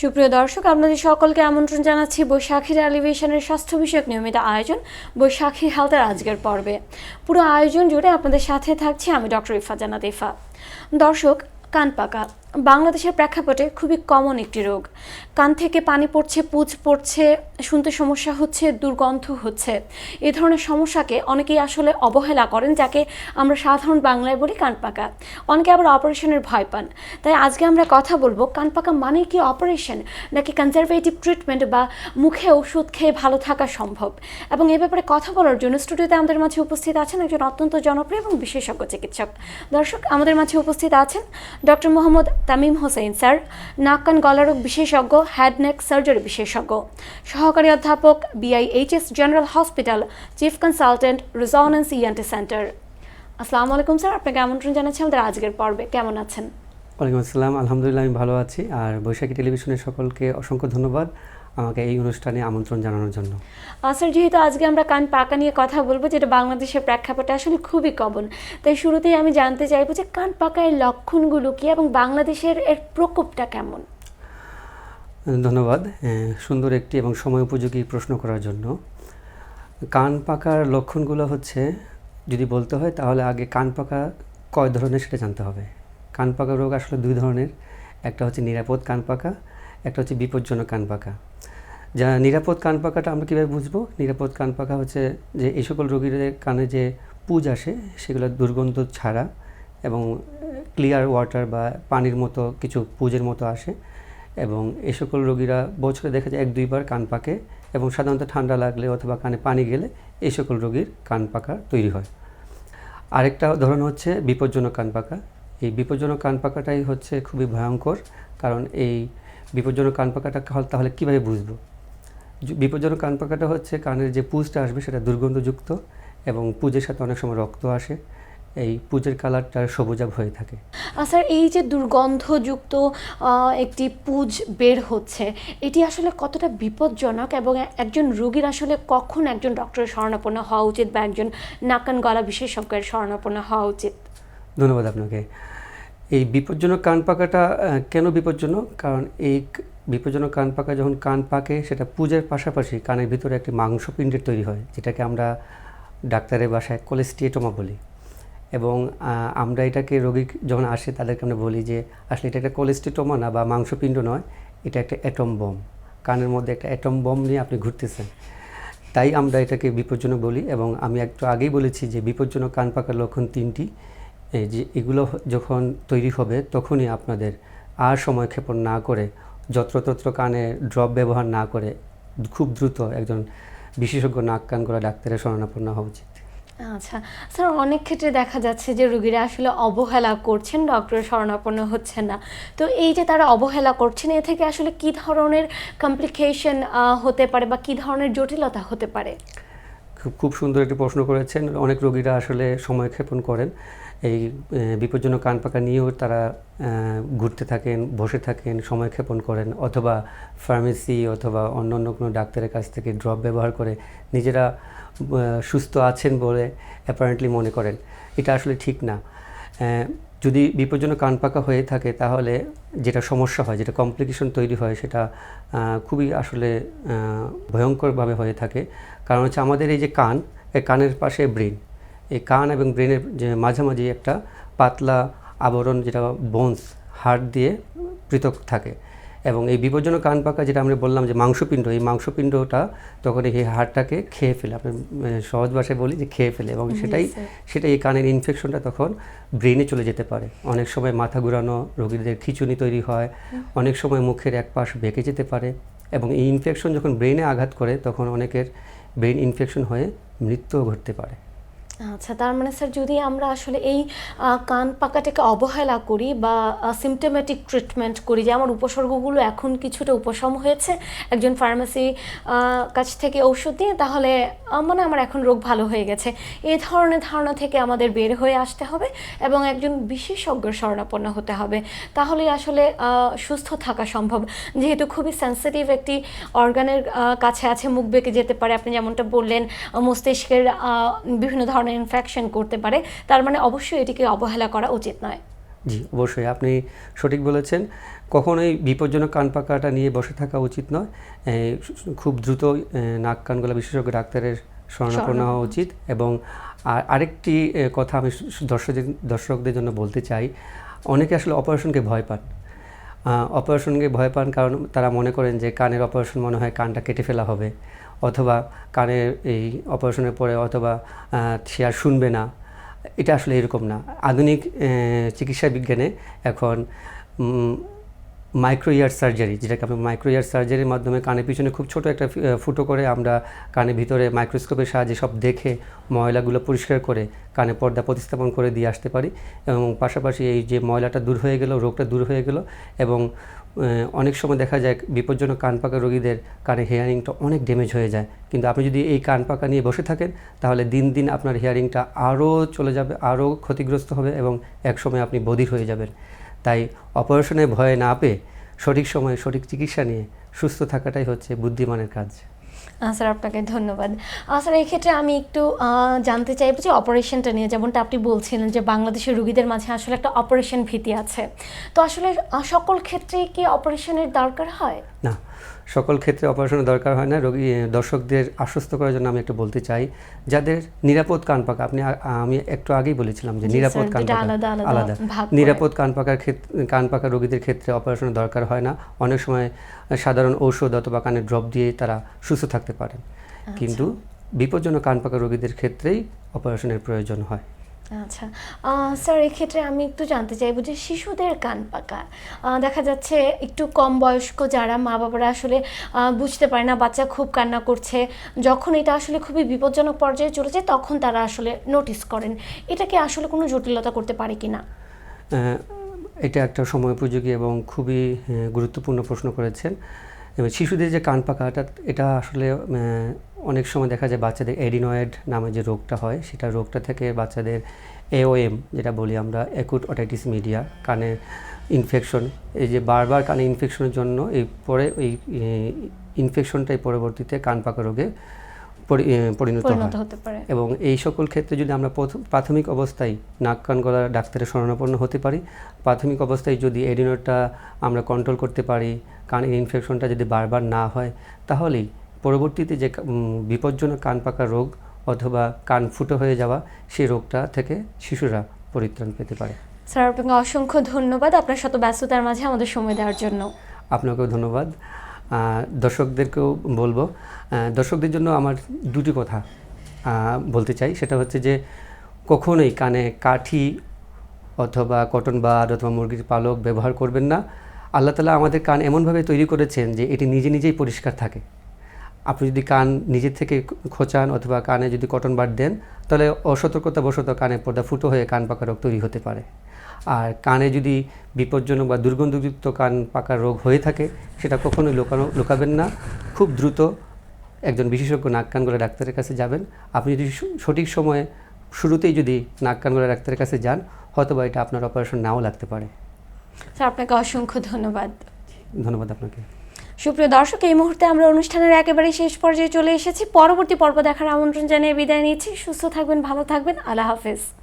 সুপ্রিয় দর্শক, আপনাদের সকলকে আমন্ত্রণ জানাচ্ছি বৈশাখী টেলিভিশনের স্বাস্থ্য বিষয়ক নিয়মিত আয়োজন বৈশাখী হেলথের আজকের পর্বে। পুরো আয়োজন জুড়ে আপনাদের সাথে থাকছি আমি ডক্টর ইফা জান্নাত ইফা। দর্শক, কান পাকা বাংলাদেশের প্রেক্ষাপটে খুবই কমন একটি রোগ। কান থেকে পানি পড়ছে, পুঁজ পড়ছে, শুনতে সমস্যা হচ্ছে, দুর্গন্ধ হচ্ছে। এই ধরনের সমস্যাকে অনেকেই আসলে অবহেলা করেন, যাকে আমরা সাধারণ বাংলায় বলি কান পাকা। অনেকে আবার অপারেশনের ভয় পান। তাই আজকে আমরা কথা বলবো কান পাকা মানে কি অপারেশন নাকি কনজারভেটিভ ট্রিটমেন্ট বা মুখে ওষুধ খেয়ে ভালো থাকা সম্ভব। এবং এ ব্যাপারে কথা বলার জন্য স্টুডিওতে আমাদের মাঝে উপস্থিত আছেন একজন অত্যন্ত জনপ্রিয় এবং বিশেষজ্ঞ চিকিৎসক। দর্শক, আমাদের মাঝে উপস্থিত আছেন ডক্টর মোহাম্মদ তামিম হোসেন স্যার, নাক কান গলা রোগ বিশেষজ্ঞ, হেড নেক সার্জারি বিশেষজ্ঞ, সহকারী অধ্যাপক, BIHS general hospital, chief consultant, resonance ENT centre. আসসালামু আলাইকুম স্যার, আপনাকে আমন্ত্রণ জানাচ্ছি আমাদের আজকের পর্বে। কেমন আছেন? ওয়ালাইকুম আসসালাম, আলহামদুলিল্লাহ আমি ভালো আছি। আর বৈশাখী টেলিভিশনের সকলকে অসংখ্য ধন্যবাদ আমাকে এই অনুষ্ঠানে আমন্ত্রণ জানানোর জন্য। স্যার, যেহেতু আজকে আমরা কান পাকা নিয়ে কথা বলবো, যেটা বাংলাদেশের প্রেক্ষাপটে আসলে খুবই কমন, তাই শুরুতেই আমি জানতে চাইবো যে কান পাকা এর লক্ষণগুলো কি এবং বাংলাদেশের এর প্রকোপটা কেমন? ধন্যবাদ সুন্দর একটি এবং সময় উপযোগী প্রশ্ন করার জন্য। কান পাকার লক্ষণগুলো হচ্ছে, যদি বলতে হয় তাহলে আগে কান পাকা কয় ধরনের সেটা জানতে হবে। কান পাকা রোগ আসলে দুই ধরনের, একটা হচ্ছে নিরাপদ কান পাকা, একটা হচ্ছে বিপজ্জনক কান পাকা। যা নিরাপদ কান পাকাটা আমরা কীভাবে বুঝবো? নিরাপদ কান পাকা হচ্ছে যে এই সকল রোগীদের কানে যে পুঁজ আসে সেগুলো দুর্গন্ধ ছাড়া এবং ক্লিয়ার ওয়াটার বা পানির মতো কিছু পুঁজের মতো আসে, এবং এই সকল রোগীরা বছরে দেখা যায় 1-2 বার কান পাকে, এবং সাধারণত ঠান্ডা লাগলে অথবা কানে পানি গেলে এই সকল রোগীর কান পাকা তৈরি হয়। আরেকটা ধরন হচ্ছে বিপজ্জনক কান পাকা। এই বিপজ্জনক কান পাকাটাই হচ্ছে খুবই ভয়ঙ্কর, কারণ এই বিপজ্জনক কান পাকাটা তাহলে কীভাবে বুঝবো? বিপজ্জনক কান পাকাটা হচ্ছে কানের যে পুঁজটা আসবে সেটা দুর্গন্ধযুক্ত, এবং পুঁজের সাথে অনেক সময় রক্ত আসে। এই পুঁজের কালারটা সবুজাভ হয়ে থাকে। স্যার, এই যে দুর্গন্ধযুক্ত একটি পুঁজ বের হচ্ছে, এটি আসলে কতটা বিপজ্জনক এবং একজন রোগীর আসলে কখন একজন ডক্টরের শরণাপন্ন হওয়া উচিত বা একজন নাক কান গলা বিশেষজ্ঞের শরণাপন্ন হওয়া উচিত? ধন্যবাদ আপনাকে। এই বিপজ্জনক কান পাকাটা কেন বিপজ্জনক? কারণ এই বিপজ্জনক কান পাকা যখন কান পাকে, সেটা পুঁজের পাশাপাশি কানের ভিতরে একটি মাংসপিণ্ডের তৈরি হয়, যেটাকে আমরা ডাক্তারের ভাষায় কোলেস্টিয়েটোমা বলি। এবং আমরা এটাকে রোগী যখন আসে তাদেরকে আমরা বলি যে আসলে এটা একটা কোলেস্টিটোমা না বা মাংসপিণ্ড নয়, এটা একটা অ্যাটম বম। কানের মধ্যে একটা অ্যাটম বম নিয়ে আপনি ঘুরতেছেন, তাই আমরা এটাকে বিপজ্জনক বলি। এবং আমি একটু আগেই বলেছি যে বিপজ্জনক কান পাকার লক্ষণ 3টি। যে এগুলো যখন তৈরি হবে তখনই আপনাদের আর সময় ক্ষেপণ না করে, যত্রতত্র কানে ড্রপ ব্যবহার না করে, খুব দ্রুত একজন বিশেষজ্ঞ নাক কান গলা ডাক্তারের শরণাপন্ন হওয়া উচিত। আচ্ছা স্যার, অনেক ক্ষেত্রে দেখা যাচ্ছে যে রোগীরা আসলে অবহেলা করছেন, ডক্টরের শরণাপন্ন হচ্ছেন না। তো এই যে তারা অবহেলা করছেন, এ থেকে আসলে কি ধরনের কমপ্লিকেশন হতে পারে বা কি ধরনের জটিলতা হতে পারে? খুব সুন্দর একটি প্রশ্ন করেছেন। অনেক রোগীরা আসলে সময় ক্ষেপণ করেন, এই বিপজ্জনক কান পাকা নিয়েও তারা ঘুরতে থাকেন, বসে থাকেন, সময় ক্ষেপণ করেন, অথবা ফার্মেসি অথবা অন্য কোনো ডাক্তারের কাছ থেকে ড্রপ ব্যবহার করে নিজেরা সুস্থ আছেন বলে অ্যাপারেন্টলি মনে করেন। এটা আসলে ঠিক না। যদি বিপজ্জনক কান পাকা হয়ে থাকে তাহলে যেটা সমস্যা হয়, যেটা কমপ্লিকেশন তৈরি হয়, সেটা খুবই আসলে ভয়ঙ্করভাবে হয়ে থাকে। কারণ হচ্ছে আমাদের এই যে কান, এই কানের পাশে ব্রেন, এই কান এবং ব্রেনের যে মাঝামাঝি একটা পাতলা আবরণ, যেটা বোনস, হাড় দিয়ে পৃথক থাকে। এবং এই বিপজ্জনক কান পাকা, যেটা আমরা বললাম যে মাংসপিণ্ড, এই মাংসপিণ্ডটা তখন এই হাড়টাকে খেয়ে ফেলে। আপনি সহজ ভাষায় বলি যে খেয়ে ফেলে, এবং সেটাই এই কানের ইনফেকশনটা তখন ব্রেনে চলে যেতে পারে। অনেক সময় মাথা ঘুরানো, রোগীদের খিঁচুনি তৈরি হয়, অনেক সময় মুখের এক পাশ বেঁকে যেতে পারে। এবং এই ইনফেকশন যখন ব্রেনে আঘাত করে তখন অনেকের ব্রেন ইনফেকশন হয়ে মৃত্যুও ঘটতে পারে। আচ্ছা, তার মানে স্যার, যদি আমরা আসলে এই কান পাকাটাকে অবহেলা করি বা সিমটোমেটিক ট্রিটমেন্ট করি, যে আমার উপসর্গগুলো এখন কিছুটা উপশম হয়েছে, একজন ফার্মেসি কাছ থেকে ঔষধ দিয়ে তাহলে মানে আমার এখন রোগ ভালো হয়ে গেছে, এই ধরনের ধারণা থেকে আমাদের বের হয়ে আসতে হবে এবং একজন বিশেষজ্ঞের শরণাপন্ন হতে হবে, তাহলেই আসলে সুস্থ থাকা সম্ভব। যেহেতু খুবই সেন্সিটিভ একটি অর্গানের কাছে আছে, মুখ বেঁকে যেতে পারে, আপনি যেমনটা বললেন, মস্তিষ্কের বিভিন্ন ধরনের ইনফেকশন করতে পারে, তার মানে অবশ্যই এটিকে অবহেলা করা উচিত নয়। জি, অবশ্যই আপনি সঠিক বলেছেন। কখনোই বিপজ্জনক কান পাকাটা নিয়ে বসে থাকা উচিত নয়। খুব দ্রুত নাক কান গলা বিশেষজ্ঞ ডাক্তারের শরণাপন্ন হওয়া উচিত। এবং আরেকটি কথা আমি দর্শকদের জন্য বলতে চাই, অনেকে আসলে অপারেশনকে ভয় পান। অপারেশনকে ভয় পান কারণ তারা মনে করেন যে কানের অপারেশন মনে হয় কানটা কেটে ফেলা হবে, অথবা কানের এই অপারেশনের পরে অথবা সে আর শুনবে না। এটা আসলে এরকম না। আধুনিক চিকিৎসা বিজ্ঞানে এখন মাইক্রো ইয়ার সার্জারি, যেটাকে আমরা মাইক্রো ইয়ার সার্জারির মাধ্যমে কানের পিছনে খুব ছোট একটা ফুটো করে আমরা কানের ভিতরে মাইক্রোস্কোপের সাহায্যে সব দেখে ময়লাগুলো পরিষ্কার করে কানে পর্দা প্রতিস্থাপন করে দিয়ে আসতে পারি। এবং পাশাপাশি এই যে ময়লাটা দূর হয়ে গেল, রোগটা দূর হয়ে গেল। এবং অনেক সময় দেখা যায় বিপজ্জনক কান পাকা রোগীদের কানে হিয়ারিংটা অনেক ড্যামেজ হয়ে যায়। কিন্তু আপনি যদি এই কান পাকা নিয়ে বসে থাকেন তাহলে দিন দিন আপনার হিয়ারিংটা আরও চলে যাবে, আরও ক্ষতিগ্রস্ত হবে এবং একসময় আপনি বধির হয়ে যাবেন। তাই অপারেশনে ভয় না পেয়ে সঠিক সময়ে সঠিক চিকিৎসা নিয়ে সুস্থ থাকাটাই হচ্ছে বুদ্ধিমানের কাজ। স্যার আপনাকে ধন্যবাদ। স্যার এই ক্ষেত্রে আমি একটু জানতে চাইব যে অপারেশনটা নিয়ে, যেমনটা আপনি বলছিলেন যে বাংলাদেশের রোগীদের মাঝে আসলে একটা অপারেশন ভীতি আছে, তো আসলে সকল ক্ষেত্রেই কি অপারেশনের দরকার হয়? না, সকল ক্ষেত্রে অপারেশনের দরকার হয় না। দর্শকদের আশ্বস্ত করার জন্য আমি একটু বলতে চাই, যাদের নিরাপদ কান পাকা, আমি একটু আগেই বলেছিলাম যে নিরাপদ কান পাকা আলাদা। নিরাপদ কান পাকা রোগীদের ক্ষেত্রে অপারেশনের দরকার হয় না। অনেক সময় সাধারণ ঔষধ অথবা কানের ড্রপ দিয়ে তারা সুস্থ থাকতে পারেন। কিন্তু বিপজ্জনক কান পাকা রোগীদের ক্ষেত্রেই অপারেশনের প্রয়োজন হয়। আচ্ছা স্যার, এক্ষেত্রে আমি একটু জানতে চাইবো যে শিশুদের কান পাকা দেখা যাচ্ছে একটু কম বয়স্ক যারা মা বাবারা আসলে বুঝতে পারে না বাচ্চা খুব কান্না করছে, যখন এটা আসলে খুবই বিপজ্জনক পর্যায়ে চলে যায় তখন তারা আসলে নোটিস করেন, এটা কি আসলে কোনো জটিলতা করতে পারে কি না? এটা একটা সময়োপযোগী এবং খুবই গুরুত্বপূর্ণ প্রশ্ন করেছেন। শিশুদের যে কান পাকাটা, এটা আসলে অনেক সময় দেখা যায় বাচ্চাদের এডিনয়েড নামে যে রোগটা হয়, সেটা রোগটা থেকে বাচ্চাদের AOM যেটা বলি আমরা, অ্যাকুট অটাইটিস মিডিয়া, কানের ইনফেকশন, এই যে বারবার কানে ইনফেকশনের জন্য এই ইনফেকশনটাই পরবর্তীতে কান পাকা রোগে পরিণত হতে পারে। এবং এই সকল ক্ষেত্রে যদি আমরা প্রাথমিক অবস্থায় নাক কান গলা ডাক্তারের শরণাপন্ন হতে পারি, প্রাথমিক অবস্থায় যদি এডিনয়েডটা আমরা কন্ট্রোল করতে পারি, কানের ইনফেকশনটা যদি বারবার না হয়, তাহলেই পরবর্তীতে যে বিপজ্জনক কান পাকা রোগ অথবা কান ফুটো হয়ে যাওয়া, সেই রোগটা থেকে শিশুরা পরিত্রাণ পেতে পারে। স্যার আপনাকে অসংখ্য ধন্যবাদ আপনার শত ব্যস্ততার মাঝে আমাদের সময় দেওয়ার জন্য। আপনাকেও ধন্যবাদ। দর্শকদেরকেও বলবো, দর্শকদের জন্য আমার দুটি কথা বলতে চাই। সেটা হচ্ছে যে কখনোই কানে কাঠি অথবা কটন বাড অথবা মুরগির পালক ব্যবহার করবেন না। আল্লাহ তাআলা আমাদের কান এমনভাবে তৈরি করেছেন যে এটি নিজে নিজেই পরিষ্কার থাকে। আপনি যদি কান নিজের থেকে খোঁচান অথবা কানে যদি কটন বাড দেন, তাহলে অসতর্কতাবশত কানে পর্দা ফুটো হয়ে কান পাকা রোগ তৈরি হতে পারে। আর কানে যদি বিপজ্জনক বা দুর্গন্ধযুক্ত কান পাকা রোগ হয়ে থাকে, সেটা কখনোই লুকাবেন না। খুব দ্রুত একজন বিশেষজ্ঞ নাক কান গলা ডাক্তারের কাছে যাবেন। আপনি যদি সঠিক সময়ে শুরুতেই যদি নাক কান গলা ডাক্তারের কাছে যান, হয়তো বা এটা আপনার অপারেশন নাও লাগতে পারে। স্যার আপনাকে অসংখ্য ধন্যবাদ। ধন্যবাদ আপনাকে। সুপ্রিয় দর্শক, এই মুহূর্তে আমরা অনুষ্ঠানের একেবারে শেষ পর্যায়ে চলে এসেছি। পরবর্তী পর্ব দেখার আমন্ত্রণ জানিয়ে বিদায় নিচ্ছি। সুস্থ থাকবেন, ভালো থাকবেন, আল্লাহ হাফেজ।